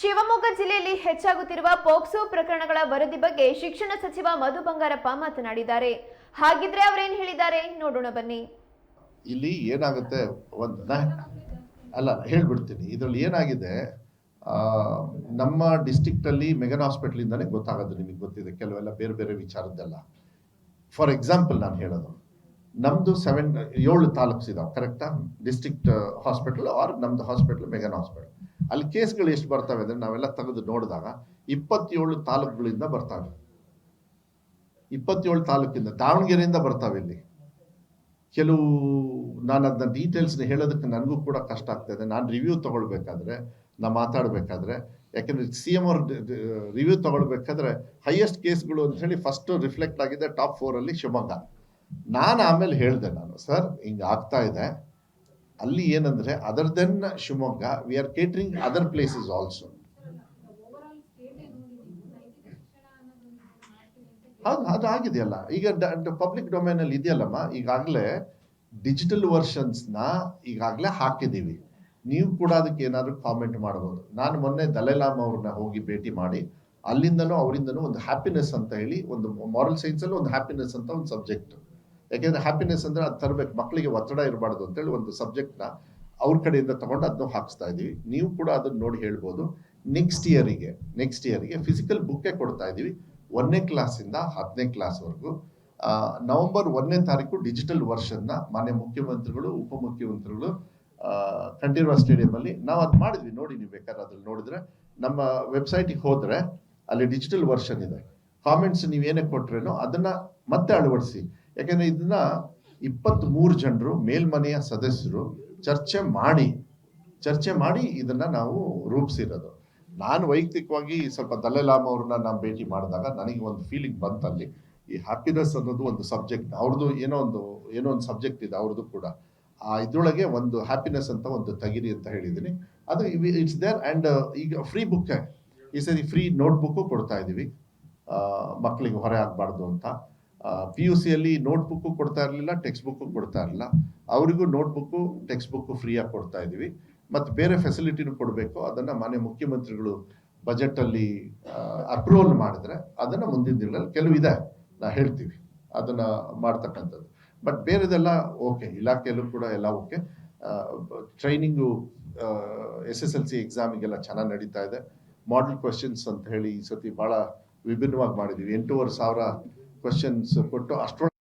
ಶಿವಮೊಗ್ಗ ಜಿಲ್ಲೆಯಲ್ಲಿ ಹೆಚ್ಚಾಗುತ್ತಿರುವ ಪೋಕ್ಸೋ ಪ್ರಕರಣಗಳ ವರದಿ ಬಗ್ಗೆ ಶಿಕ್ಷಣ ಸಚಿವ ಮಧು ಬಂಗಾರಪ್ಪ ಮಾತನಾಡಿದ್ದಾರೆ. ಹಾಗಿದ್ರೆ ಅವರೇನು ಹೇಳಿದ್ದಾರೆ ನೋಡೋಣ ಬನ್ನಿ. ಇಲ್ಲಿ ಏನಾಗುತ್ತೆ ಅಲ್ಲ ಹೇಳ್ಬಿಡ್ತೀನಿ. ಇದರಲ್ಲಿ ಏನಾಗಿದೆ, ನಮ್ಮ ಡಿಸ್ಟ್ರಿಕ್ಟಲ್ಲಿ ಮೆಗನ್ ಹಾಸ್ಪಿಟ್ಲಿಂದಾನೇ ಗೊತ್ತಾಗೋದು. ನಿಮಗೆ ಗೊತ್ತಿದೆ ಕೆಲವೆಲ್ಲ ಬೇರೆ ಬೇರೆ ವಿಚಾರದ್ದೆಲ್ಲ. ಫಾರ್ ಎಕ್ಸಾಂಪಲ್ ನಾನು ಹೇಳೋದು, ನಮ್ಮದು 7 ತಾಲೂಕ್ಸ್ ಇದಾವೆ ಕರೆಕ್ಟಾ, ಡಿಸ್ಟ್ರಿಕ್ಟ್ ಹಾಸ್ಪಿಟಲ್ ಆರ್ ನಮ್ದು ಹಾಸ್ಪಿಟಲ್ ಮೆಗನ್ ಹಾಸ್ಪಿಟಲ್. ಅಲ್ಲಿ ಕೇಸ್ಗಳು ಎಷ್ಟು ಬರ್ತವೆ ಅಂದರೆ ನಾವೆಲ್ಲ ತೆಗೆದು ನೋಡಿದಾಗ 27 ತಾಲೂಕುಗಳಿಂದ ಬರ್ತವೆ. 27 ತಾಲೂಕಿಂದ, ದಾವಣಗೆರೆಯಿಂದ ಬರ್ತಾವೆ. ಇಲ್ಲಿ ಕೆಲವು ನಾನು ಅದನ್ನ ಡೀಟೇಲ್ಸ್ನ ಹೇಳೋದಕ್ಕೆ ನನಗೂ ಕೂಡ ಕಷ್ಟ ಆಗ್ತಾಯಿದೆ. ನಾನು ರಿವ್ಯೂ ತಗೊಳ್ಬೇಕಾದ್ರೆ, ನಾ ಮಾತಾಡಬೇಕಾದ್ರೆ, ಯಾಕೆಂದರೆ CM ಅವ್ರ ರಿವ್ಯೂ ತಗೊಳ್ಬೇಕಾದ್ರೆ ಹೈಯೆಸ್ಟ್ ಕೇಸ್ಗಳು ಅಂತ ಹೇಳಿ ಫಸ್ಟ್ ರಿಫ್ಲೆಕ್ಟ್ ಆಗಿದೆ ಟಾಪ್ 4 ಶಿವಮೊಗ್ಗ. ನಾನು ಆಮೇಲೆ ಹೇಳಿದೆ, ನಾನು ಸರ್ ಹಿಂಗೆ ಆಗ್ತಾ ಇದೆ ಅಲ್ಲಿ, ಏನಂದ್ರೆ other then Shivamogga we are catering other places also. ಹೌದು, ಅದು ಆಗಿದೆಯಲ್ಲ ಈಗ ಪಬ್ಲಿಕ್ ಡೊಮೈನ್ ಅಲ್ಲಿ ಇದೆಯಲ್ಲಮ್ಮ. ಈಗಾಗಲೇ ಡಿಜಿಟಲ್ ವರ್ಷನ್ಸ್ನ ಈಗಾಗಲೇ ಹಾಕಿದ್ದೀವಿ. ನೀವು ಕೂಡ ಅದಕ್ಕೆ ಏನಾದರೂ ಕಾಮೆಂಟ್ ಮಾಡ್ಬೋದು. ನಾನು ಮೊನ್ನೆ ದಲೈಲಾಮ್ ಅವ್ರನ್ನ ಹೋಗಿ ಭೇಟಿ ಮಾಡಿ ಅಲ್ಲಿಂದನೂ ಅವರಿಂದನೂ ಒಂದು ಹ್ಯಾಪಿನೆಸ್ ಅಂತ ಹೇಳಿ, ಒಂದು ಮಾರಲ್ ಸೈನ್ಸಲ್ಲಿ ಒಂದು ಹ್ಯಾಪಿನೆಸ್ ಅಂತ ಒಂದು ಸಬ್ಜೆಕ್ಟ್. ಯಾಕೆಂದ್ರೆ ಹ್ಯಾಪಿನೆಸ್ ಅಂದ್ರೆ ಅದು ತರಬೇಕು, ಮಕ್ಕಳಿಗೆ ಒತ್ತಡ ಇರಬಾರ್ದು ಅಂತೇಳಿ ಒಂದು ಸಬ್ಜೆಕ್ಟ್ನ ಅವ್ರ ಕಡೆಯಿಂದ ತಗೊಂಡು ಅದನ್ನು ಹಾಕಿಸ್ತಾ ಇದೀವಿ. ನೀವು ಕೂಡ ಅದನ್ನ ನೋಡಿ ಹೇಳ್ಬೋದು. ನೆಕ್ಸ್ಟ್ ಇಯರ್ಗೆ ಫಿಸಿಕಲ್ ಬುಕ್ಕೇ ಕೊಡ್ತಾ ಇದೀವಿ. 1ನೇ ಕ್ಲಾಸಿಂದ 10ನೇ ಕ್ಲಾಸ್ವರೆಗೂ. ನವೆಂಬರ್ 1ನೇ ತಾರೀಕು ಡಿಜಿಟಲ್ ವರ್ಷನ್ನ ಮಾನ್ಯ ಮುಖ್ಯಮಂತ್ರಿಗಳು, ಉಪಮುಖ್ಯಮಂತ್ರಿಗಳು ಕಂಠೀರವ ಸ್ಟೇಡಿಯಂ ಅಲ್ಲಿ ನಾವು ಅದು ಮಾಡಿದ್ವಿ. ನೋಡಿ, ನೀವು ಬೇಕಾದ್ರೆ ಅದ್ರಲ್ಲಿ ನೋಡಿದ್ರೆ, ನಮ್ಮ ವೆಬ್ಸೈಟಿಗೆ ಹೋದ್ರೆ ಅಲ್ಲಿ ಡಿಜಿಟಲ್ ವರ್ಷನ್ ಇದೆ. ಕಾಮೆಂಟ್ಸ್ ನೀವೇನೇ ಕೊಟ್ರೇನೋ ಅದನ್ನ ಮತ್ತೆ ಅಳವಡಿಸಿ. ಯಾಕೆಂದ್ರೆ ಇದನ್ನ 23 ಜನರು ಮೇಲ್ಮನೆಯ ಸದಸ್ಯರು ಚರ್ಚೆ ಮಾಡಿ ಇದನ್ನ ನಾವು ರೂಪಿಸಿರೋದು. ನಾನು ವೈಯಕ್ತಿಕವಾಗಿ ಸ್ವಲ್ಪ ದಲೈಲಾಮ್ ಅವ್ರನ್ನ ನಾನು ಭೇಟಿ ಮಾಡಿದಾಗ ನನಗೆ ಒಂದು ಫೀಲಿಂಗ್ ಬಂತಲ್ಲಿ. ಈ ಹ್ಯಾಪಿನೆಸ್ ಅನ್ನೋದು ಒಂದು ಸಬ್ಜೆಕ್ಟ್, ಅವ್ರದ್ದು ಏನೋ ಒಂದು ಸಬ್ಜೆಕ್ಟ್ ಇದೆ ಅವ್ರದ್ದು ಕೂಡ. ಇದ್ರೊಳಗೆ ಒಂದು ಹ್ಯಾಪಿನೆಸ್ ಅಂತ ಒಂದು ತೆಗಿರಿ ಅಂತ ಹೇಳಿದ್ದೀನಿ. ಅದು ಇಟ್ಸ್ ದೇರ್. ಆ್ಯಂಡ್ ಈಗ ಫ್ರೀ ಬುಕ್, ಈ ಸರಿ ಫ್ರೀ ನೋಟ್ ಬುಕ್ಕು ಕೊಡ್ತಾ ಇದ್ದೀವಿ, ಮಕ್ಕಳಿಗೆ ಹೊರೆ ಆಗಬಾರ್ದು ಅಂತ. PUCಯಲ್ಲಿ ನೋಟ್ ಬುಕ್ಕು ಕೊಡ್ತಾ ಇರಲಿಲ್ಲ, ಟೆಕ್ಸ್ಟ್ ಬುಕ್ಕು ಕೊಡ್ತಾ ಇರಲಿಲ್ಲ. ಅವರಿಗೂ ನೋಟ್ ಬುಕ್ಕು ಟೆಕ್ಸ್ಟ್ ಬುಕ್ಕು ಫ್ರೀಯಾಗಿ ಕೊಡ್ತಾ ಇದ್ದೀವಿ. ಮತ್ತು ಬೇರೆ ಫೆಸಿಲಿಟಿನೂ ಕೊಡಬೇಕು. ಅದನ್ನು ಮಾನ್ಯ ಮುಖ್ಯಮಂತ್ರಿಗಳು ಬಜೆಟಲ್ಲಿ ಅಪ್ರೂವಲ್ ಮಾಡಿದ್ರೆ ಅದನ್ನು ಮುಂದಿನ ದಿನಗಳಲ್ಲಿ ಕೆಲವಿದೆ ನಾವು ಹೇಳ್ತೀವಿ ಅದನ್ನು ಮಾಡ್ತಕ್ಕಂಥದ್ದು. ಬಟ್ ಬೇರೆದೆಲ್ಲ ಓಕೆ, ಇಲಾಖೆಯಲ್ಲೂ ಕೂಡ ಎಲ್ಲ ಓಕೆ. ಟ್ರೈನಿಂಗು SSLC ಎಕ್ಸಾಮಿಗೆಲ್ಲ ಚೆನ್ನಾಗಿ ನಡೀತಾ ಇದೆ. ಮಾಡೆಲ್ ಕ್ವೆಶನ್ಸ್ ಅಂತ ಹೇಳಿ ಈ ಸತಿ ಭಾಳ ವಿಭಿನ್ನವಾಗಿ ಮಾಡಿದ್ದೀವಿ. 8,500 ಕ್ವೆಶನ್ಸ್ ಕೊಟ್ಟು ಅಷ್ಟೊಂದು